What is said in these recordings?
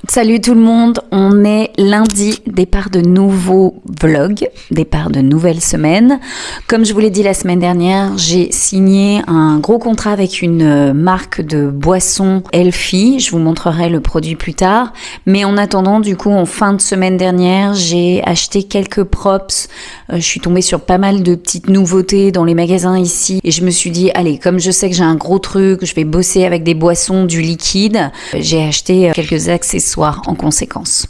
Salut tout le monde, on est lundi, départ de nouveaux vlogs, départ de nouvelles semaines. Comme je vous l'ai dit la semaine dernière, j'ai signé un gros contrat avec une marque de boissons Elfie. Je vous montrerai le produit plus tard. Mais en attendant, du coup, en fin de semaine dernière, j'ai acheté quelques props. Je suis tombée sur pas mal de petites nouveautés dans les magasins ici. Et je me suis dit, allez, comme je sais que j'ai un gros truc, je vais bosser avec des boissons, du liquide, j'ai acheté quelques accessoires en conséquence.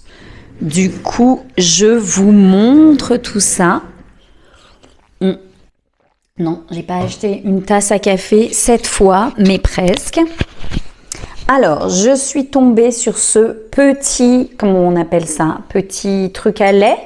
Du coup, je vous montre tout ça. Non, j'ai pas acheté une tasse à café cette fois, mais presque. Alors, je suis tombée sur ce petit, comment on appelle ça, petit truc à lait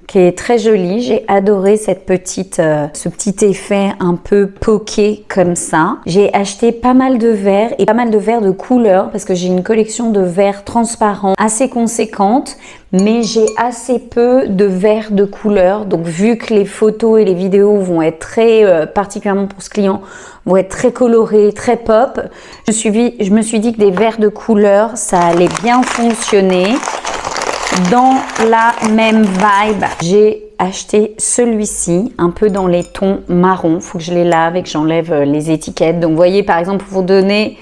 qui est très joli. J'ai adoré ce petit effet un peu poké comme ça. J'ai acheté pas mal de verres et pas mal de verres de couleurs parce que j'ai une collection de verres transparents assez conséquente, mais j'ai assez peu de verres de couleurs. Donc vu que les photos et les vidéos vont être très, particulièrement pour ce client, vont être très colorées, très pop, je me suis dit que des verres de couleurs, ça allait bien fonctionner. Dans la même vibe, j'ai acheté celui-ci, un peu dans les tons marron. Il faut que je les lave et que j'enlève les étiquettes. Donc, vous voyez, par exemple, pour vous donner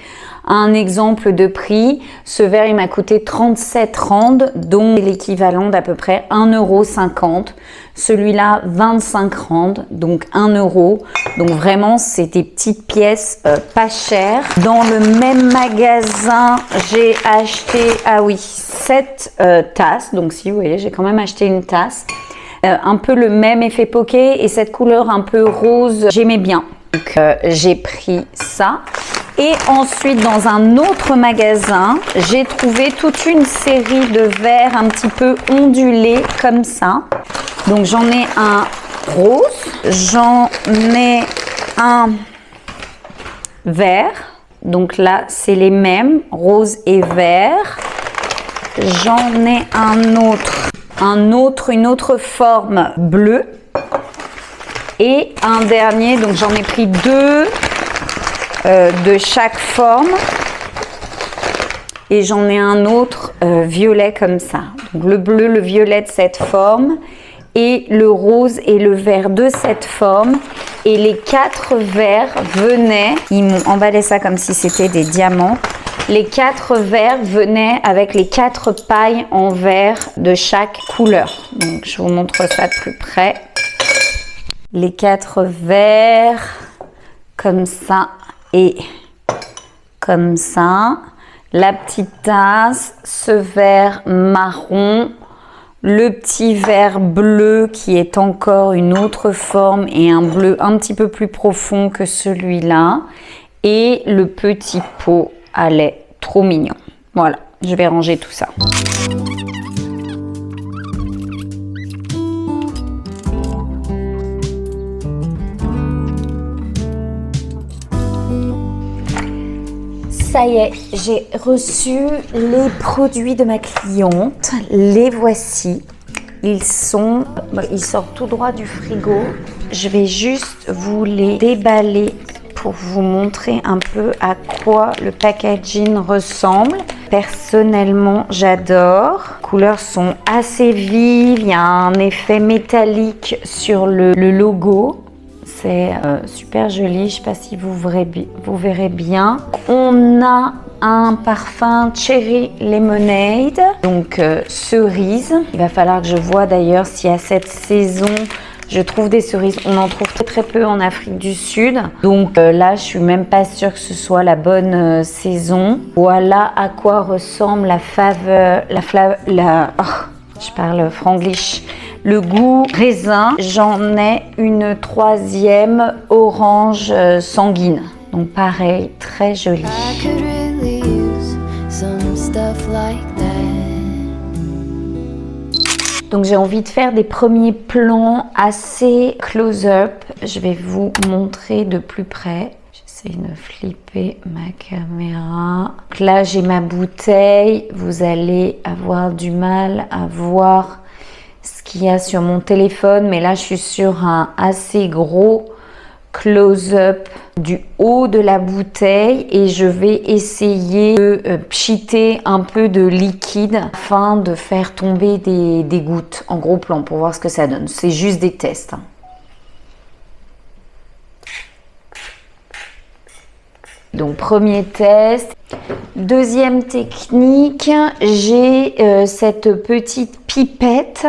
un exemple de prix, ce verre, il m'a coûté 37 rand, dont l'équivalent d'à peu près 1,50 €. Celui-là, 25 rand, donc 1 €. Donc vraiment, c'est des petites pièces pas chères. Dans le même magasin, j'ai acheté, cette tasse. Donc si vous voyez, j'ai quand même acheté une tasse. Un peu le même effet poké et cette couleur un peu rose, j'aimais bien. Donc j'ai pris ça. Et ensuite, dans un autre magasin, j'ai trouvé toute une série de verres un petit peu ondulés comme ça. Donc j'en ai un rose, j'en ai un vert. Donc là, c'est les mêmes, rose et vert. J'en ai une autre forme bleue. Et un dernier, donc j'en ai pris deux de chaque forme. Et j'en ai un autre violet comme ça. Donc le bleu, le violet de cette forme. Et le rose et le vert de cette forme. Et les 4 verres venaient, ils m'ont emballé ça comme si c'était des diamants. Les 4 verres venaient avec les 4 pailles en verre de chaque couleur. Donc je vous montre ça de plus près. Les 4 verres comme ça et comme ça. La petite tasse, ce verre marron. Le petit verre bleu qui est encore une autre forme et un bleu un petit peu plus profond que celui-là. Et le petit pot à lait, trop mignon. Voilà, je vais ranger tout ça. Ça y est, j'ai reçu les produits de ma cliente. Les voici. Ils sortent tout droit du frigo. Je vais juste vous les déballer pour vous montrer un peu à quoi le packaging ressemble. Personnellement, j'adore. Les couleurs sont assez vives. Il y a un effet métallique sur le logo. C'est super joli, je ne sais pas si vous verrez bien. On a un parfum Cherry Lemonade, donc cerise. Il va falloir que je vois d'ailleurs si à cette saison, je trouve des cerises. On en trouve très peu en Afrique du Sud. Donc là, je suis même pas sûre que ce soit la bonne saison. Voilà à quoi ressemble je parle franglish. Le goût raisin, j'en ai une 3e orange sanguine. Donc pareil, très jolie. Donc j'ai envie de faire des premiers plans assez close-up. Je vais vous montrer de plus près. J'essaie de flipper ma caméra. Donc là, j'ai ma bouteille. Vous allez avoir du mal à voir ce qu'il y a sur mon téléphone. Mais là, je suis sur un assez gros close-up du haut de la bouteille et je vais essayer de pchiter un peu de liquide afin de faire tomber des gouttes en gros plan pour voir ce que ça donne. C'est juste des tests. Donc premier test. Deuxième technique, j'ai cette petite pipette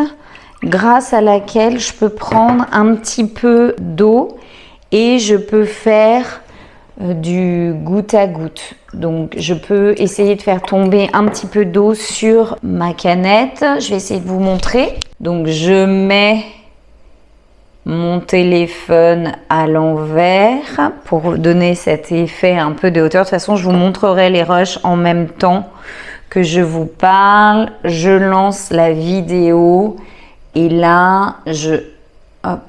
grâce à laquelle je peux prendre un petit peu d'eau et je peux faire du goutte à goutte. Donc je peux essayer de faire tomber un petit peu d'eau sur ma canette. Je vais essayer de vous montrer. Donc je mets mon téléphone à l'envers pour donner cet effet un peu de hauteur. De toute façon, je vous montrerai les rushs en même temps que je vous parle. Je lance la vidéo et là, hop.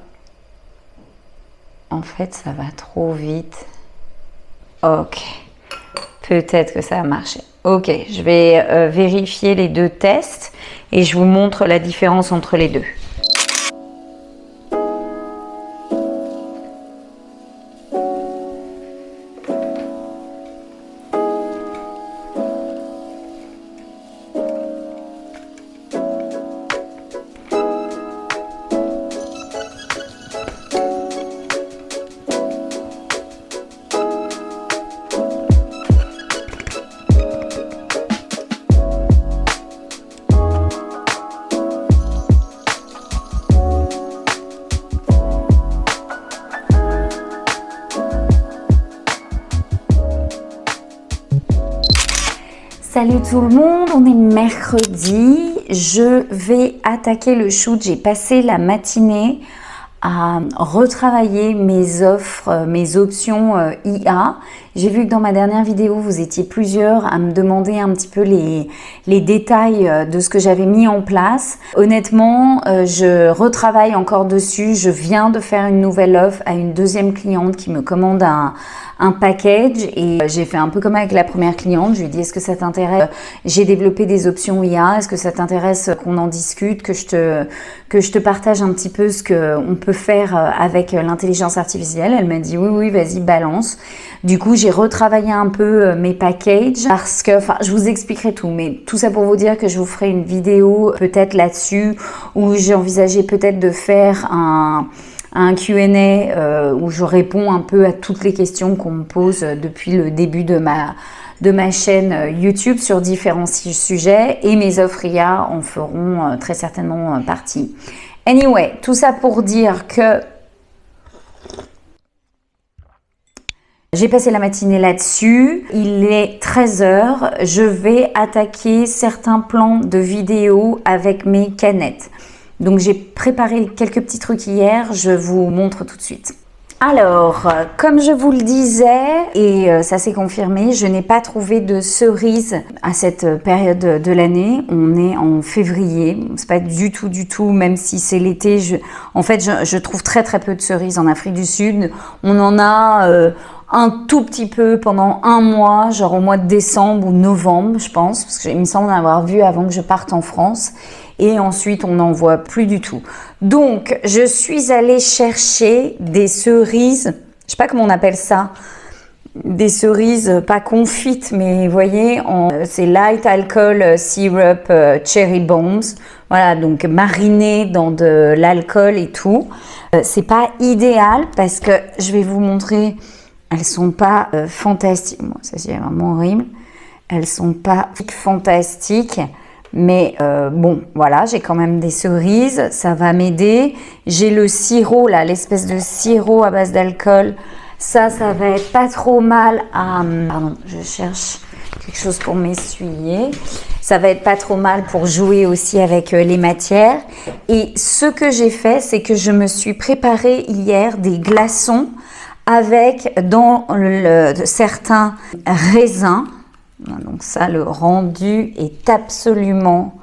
En fait, ça va trop vite. Ok. Peut-être que ça a marché. Ok, je vais vérifier les deux tests et je vous montre la différence entre les deux. Salut tout le monde, on est mercredi, je vais attaquer le shoot. J'ai passé la matinée à retravailler mes offres, mes options IA. J'ai vu que dans ma dernière vidéo, vous étiez plusieurs à me demander un petit peu les détails de ce que j'avais mis en place. Honnêtement, je retravaille encore dessus. Je viens de faire une nouvelle offre à une deuxième cliente qui me commande un package et j'ai fait un peu comme avec la première cliente. Je lui ai dit, est-ce que ça t'intéresse? J'ai développé des options IA. Est-ce que ça t'intéresse qu'on en discute, que je te partage un petit peu ce qu'on peut faire avec l'intelligence artificielle? Elle m'a dit oui, vas-y, balance. Du coup, j'ai retravaillé un peu mes packages parce que, enfin, je vous expliquerai tout, mais tout ça pour vous dire que je vous ferai une vidéo peut-être là-dessus où j'ai envisagé peut-être de faire un Q&A où je réponds un peu à toutes les questions qu'on me pose depuis le début de ma chaîne YouTube sur différents sujets et mes offres IA en feront très certainement partie. Anyway, tout ça pour dire que j'ai passé la matinée là-dessus, il est 13 h, je vais attaquer certains plans de vidéos avec mes canettes. Donc j'ai préparé quelques petits trucs hier, je vous montre tout de suite. Alors, comme je vous le disais, et ça s'est confirmé, je n'ai pas trouvé de cerises à cette période de l'année. On est en février, c'est pas du tout, même si c'est l'été. Je trouve très peu de cerises en Afrique du Sud. On en a un tout petit peu pendant un mois, genre au mois de décembre ou novembre, je pense, parce qu'il me semble en avoir vu avant que je parte en France. Et ensuite, on n'en voit plus du tout. Donc, je suis allée chercher des cerises, je sais pas comment on appelle ça, des cerises pas confites, mais vous voyez, c'est light alcohol syrup cherry bombs. Voilà, donc marinées dans de l'alcool et tout. C'est pas idéal parce que je vais vous montrer, elles sont pas fantastiques. Moi, ça c'est vraiment horrible. Elles sont pas fantastiques. Mais bon, voilà, j'ai quand même des cerises, ça va m'aider. J'ai le sirop, là, l'espèce de sirop à base d'alcool. Ça va être pas trop mal à... Pardon, je cherche quelque chose pour m'essuyer. Ça va être pas trop mal pour jouer aussi avec les matières. Et ce que j'ai fait, c'est que je me suis préparé hier des glaçons avec dans certains raisins. Donc ça, le rendu est absolument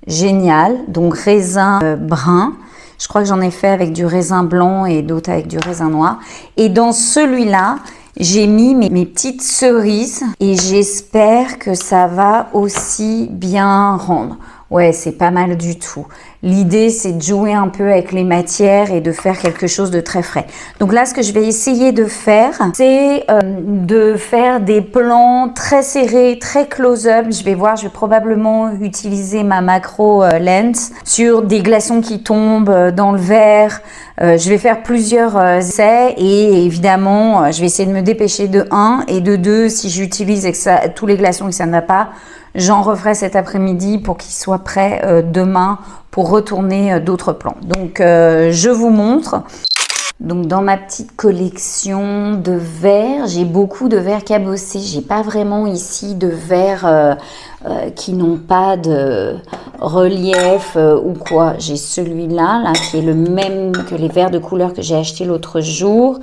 génial. Donc raisin brun. Je crois que j'en ai fait avec du raisin blanc et d'autres avec du raisin noir. Et dans celui-là, j'ai mis mes petites cerises et j'espère que ça va aussi bien rendre. Ouais, c'est pas mal du tout. L'idée, c'est de jouer un peu avec les matières et de faire quelque chose de très frais. Donc là, ce que je vais essayer de faire, c'est de faire des plans très serrés, très close-up. Je vais voir, je vais probablement utiliser ma macro lens sur des glaçons qui tombent dans le verre. Je vais faire plusieurs essais et évidemment, je vais essayer de me dépêcher de 1 et de 2, si j'utilise tous les glaçons et que ça ne va pas, j'en referai cet après-midi pour qu'ils soient prêts demain pour retourner d'autres plans. Donc, je vous montre. Donc, dans ma petite collection de verres, j'ai beaucoup de verres cabossés. J'ai pas vraiment ici de verres qui n'ont pas de relief ou quoi. J'ai celui-là, là, qui est le même que les verres de couleur que j'ai acheté l'autre jour.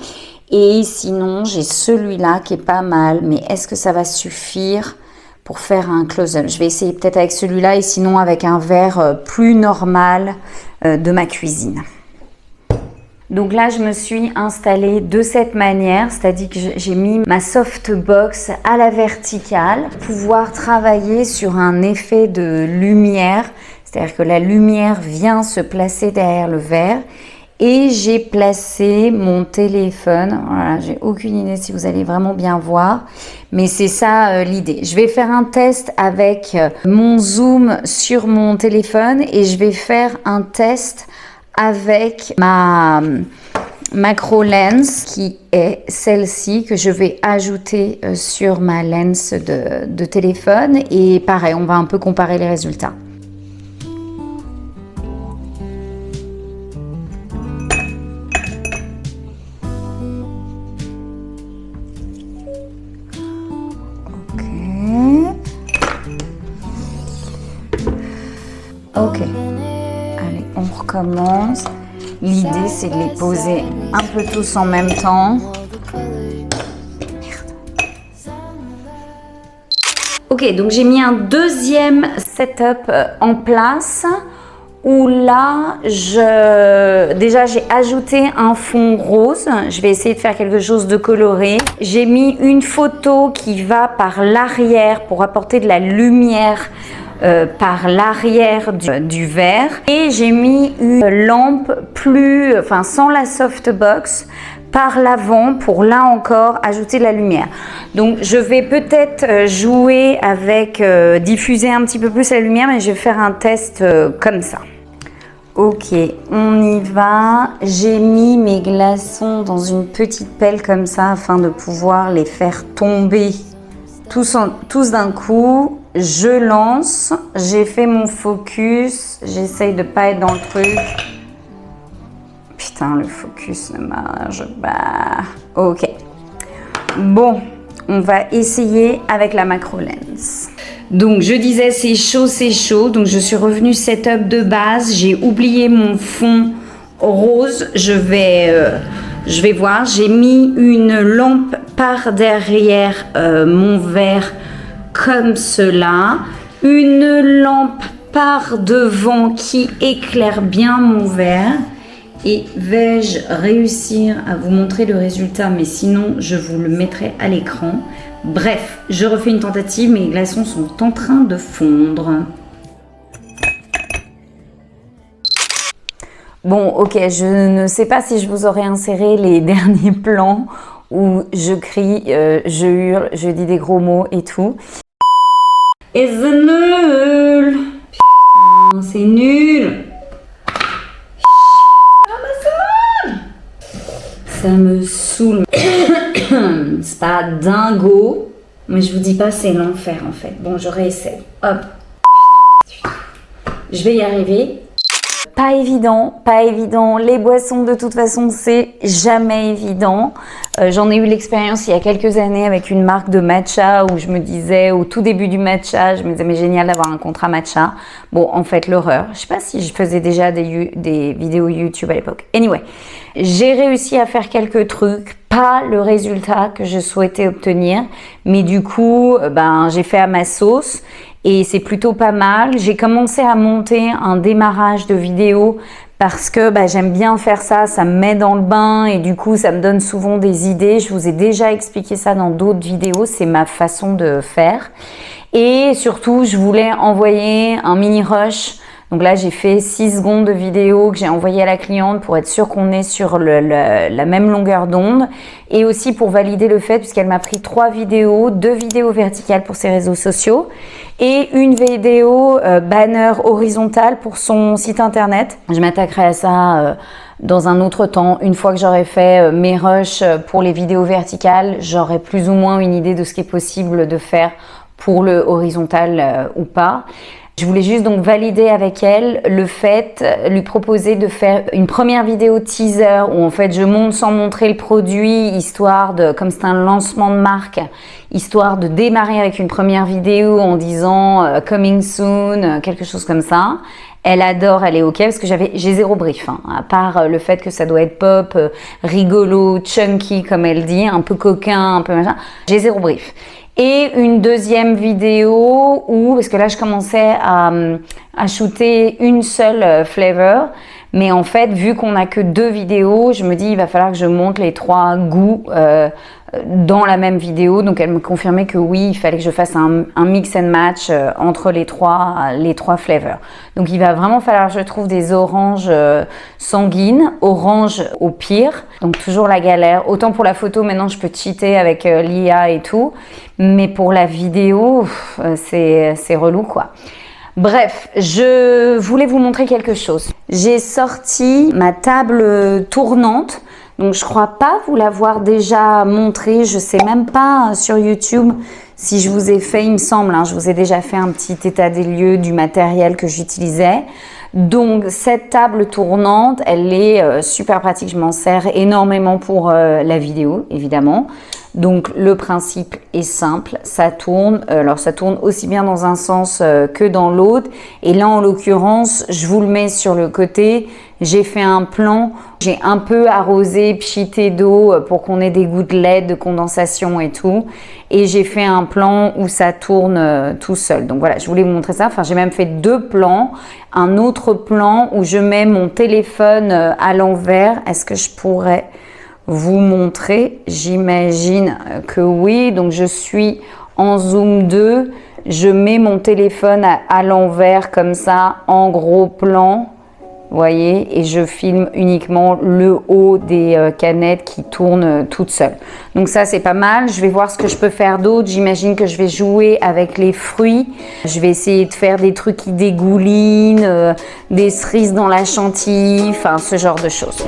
Et sinon, j'ai celui-là qui est pas mal. Mais est-ce que ça va suffire pour faire un close-up? Je vais essayer peut-être avec celui-là et sinon avec un verre plus normal de ma cuisine. Donc là, je me suis installée de cette manière, c'est-à-dire que j'ai mis ma softbox à la verticale pour pouvoir travailler sur un effet de lumière, c'est-à-dire que la lumière vient se placer derrière le verre. Et j'ai placé mon téléphone, voilà, j'ai aucune idée si vous allez vraiment bien voir, mais c'est ça l'idée. Je vais faire un test avec mon zoom sur mon téléphone et je vais faire un test avec ma macro lens qui est celle-ci que je vais ajouter sur ma lens de téléphone et pareil, on va un peu comparer les résultats. Ok, allez, on recommence. L'idée, c'est de les poser un peu tous en même temps. Merde. Ok, donc j'ai mis un deuxième setup en place où là, déjà j'ai ajouté un fond rose. Je vais essayer de faire quelque chose de coloré. J'ai mis une photo qui va par l'arrière pour apporter de la lumière par l'arrière du verre et j'ai mis une lampe sans la softbox par l'avant pour là encore ajouter de la lumière. Donc je vais peut-être jouer avec diffuser un petit peu plus la lumière, mais je vais faire un test comme ça. Ok, on y va. J'ai mis mes glaçons dans une petite pelle comme ça afin de pouvoir les faire tomber tous d'un coup. Je lance, j'ai fait mon focus, j'essaye de pas être dans le truc. Putain, le focus ne marche pas. Ok. Bon, on va essayer avec la macro lens. Donc, je disais c'est chaud. Donc, je suis revenue setup de base. J'ai oublié mon fond rose. Je vais voir. J'ai mis une lampe par derrière mon verre comme cela, une lampe par devant qui éclaire bien mon verre. Et vais-je réussir à vous montrer le résultat, mais sinon je vous le mettrai à l'écran. Bref, je refais une tentative, mes glaçons sont en train de fondre. Bon, ok, je ne sais pas si je vous aurais inséré les derniers plans où je crie, je hurle, je dis des gros mots et tout. Et c'est nul! Putain, c'est nul! Ça me saoule. C'est pas dingo, mais je vous dis pas, c'est l'enfer en fait. Bon, je réessaye. Hop. Je vais y arriver. Pas évident, pas évident. Les boissons, de toute façon, c'est jamais évident. J'en ai eu l'expérience il y a quelques années avec une marque de matcha où je me disais, au tout début du matcha, je me disais, mais génial d'avoir un contrat matcha. Bon, en fait, l'horreur. Je sais pas si je faisais déjà des vidéos YouTube à l'époque. Anyway, j'ai réussi à faire quelques trucs. Pas le résultat que je souhaitais obtenir, mais du coup, j'ai fait à ma sauce. Et c'est plutôt pas mal. J'ai commencé à monter un démarrage de vidéo parce que j'aime bien faire ça, ça me met dans le bain et du coup ça me donne souvent des idées. Je vous ai déjà expliqué ça dans d'autres vidéos, c'est ma façon de faire. Et surtout, je voulais envoyer un mini rush Donc là, j'ai fait 6 secondes de vidéo que j'ai envoyée à la cliente pour être sûre qu'on est sur la même longueur d'onde et aussi pour valider le fait, puisqu'elle m'a pris 3 vidéos, 2 vidéos verticales pour ses réseaux sociaux et une vidéo banner horizontale pour son site internet. Je m'attaquerai à ça dans un autre temps. Une fois que j'aurai fait mes rushs pour les vidéos verticales, j'aurai plus ou moins une idée de ce qui est possible de faire pour le horizontal ou pas. Je voulais juste donc valider avec elle le fait, lui proposer de faire une première vidéo teaser où en fait je monte sans montrer le produit, histoire de, comme c'est un lancement de marque, histoire de démarrer avec une première vidéo en disant coming soon, quelque chose comme ça. Elle adore, elle est ok parce que j'ai zéro brief, hein, à part le fait que ça doit être pop, rigolo, chunky comme elle dit, un peu coquin, un peu machin. J'ai zéro brief. Et une deuxième vidéo où, parce que là je commençais à shooter une seule flavor, mais en fait vu qu'on n'a que 2 vidéos, je me dis il va falloir que je monte les 3 goûts dans la même vidéo. Donc elle me confirmait que oui, il fallait que je fasse un mix and match entre les trois flavors. Donc il va vraiment falloir que je trouve des oranges sanguines, orange au pire. Donc toujours la galère. Autant pour la photo, maintenant je peux cheater avec l'IA et tout, mais pour la vidéo, c'est relou quoi. Bref, je voulais vous montrer quelque chose. J'ai sorti ma table tournante. Donc je crois pas vous l'avoir déjà montré, je sais même pas sur YouTube si je vous ai fait, il me semble, hein, je vous ai déjà fait un petit état des lieux du matériel que j'utilisais. Donc cette table tournante, elle est super pratique, je m'en sers énormément pour la vidéo évidemment. Donc le principe est simple, ça tourne, alors ça tourne aussi bien dans un sens que dans l'autre, et là en l'occurrence je vous le mets sur le côté, j'ai fait un plan, j'ai un peu arrosé, pchité d'eau pour qu'on ait des gouttelettes de condensation et tout, et j'ai fait un plan où ça tourne tout seul. Donc voilà, je voulais vous montrer ça, enfin j'ai même fait 2 plans, un autre plan où je mets mon téléphone à l'envers. Est-ce que je pourrais vous montrer? J'imagine que oui. Donc je suis en zoom 2, je mets mon téléphone à l'envers comme ça en gros plan, vous voyez, et je filme uniquement le haut des canettes qui tournent toutes seules. Donc ça c'est pas mal. Je vais voir ce que je peux faire d'autre. J'imagine que je vais jouer avec les fruits. Je vais essayer de faire des trucs qui dégoulinent, des cerises dans la chantilly, enfin ce genre de choses.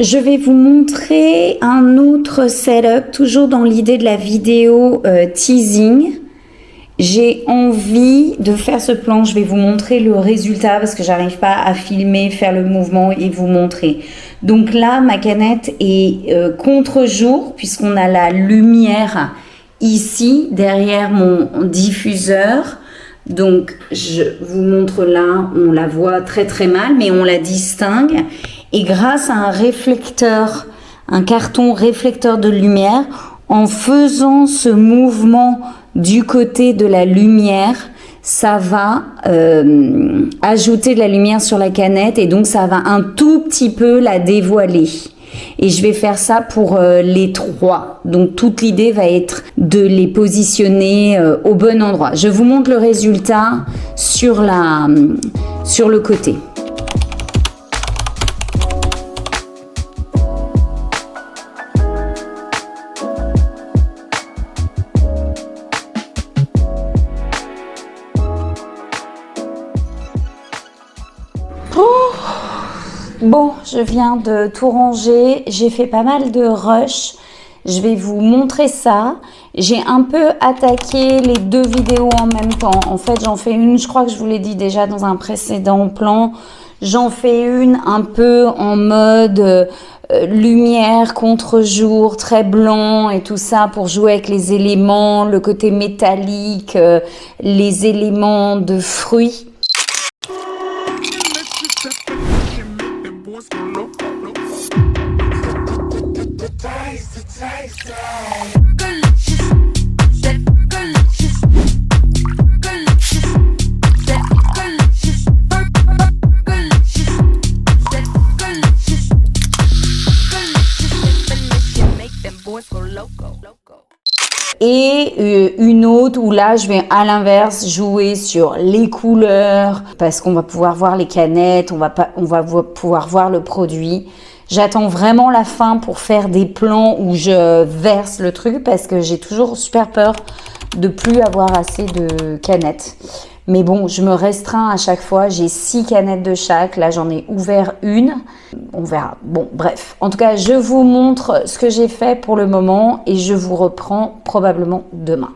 Je vais vous montrer un autre setup, toujours dans l'idée de la vidéo teasing. J'ai envie de faire ce plan, je vais vous montrer le résultat parce que j'arrive pas à filmer, faire le mouvement et vous montrer. Donc là, ma canette est contre-jour puisqu'on a la lumière ici derrière mon diffuseur. Donc je vous montre là, on la voit très très mal mais on la distingue. Et grâce à un réflecteur, un carton réflecteur de lumière, en faisant ce mouvement du côté de la lumière, ça va ajouter de la lumière sur la canette et donc ça va un tout petit peu la dévoiler. Et je vais faire ça pour les 3. Donc toute l'idée va être de les positionner au bon endroit. Je vous montre le résultat sur le côté. Bon, je viens de tout ranger, j'ai fait pas mal de rush, je vais vous montrer ça. J'ai un peu attaqué les 2 vidéos en même temps. En fait, j'en fais une, je crois que je vous l'ai dit déjà dans un précédent plan. J'en fais une un peu en mode lumière contre jour, très blanc et tout ça pour jouer avec les éléments, le côté métallique, les éléments de fruits. et une autre où là je vais à l'inverse jouer sur les couleurs parce qu'on va pouvoir voir les canettes, on va pouvoir voir le produit. J'attends vraiment la fin pour faire des plans où je verse le truc parce que j'ai toujours super peur de plus avoir assez de canettes. Mais bon, je me restreins à chaque fois. J'ai 6 canettes de chaque. Là, j'en ai ouvert une. On verra. Bon, bref. En tout cas, je vous montre ce que j'ai fait pour le moment et je vous reprends probablement demain.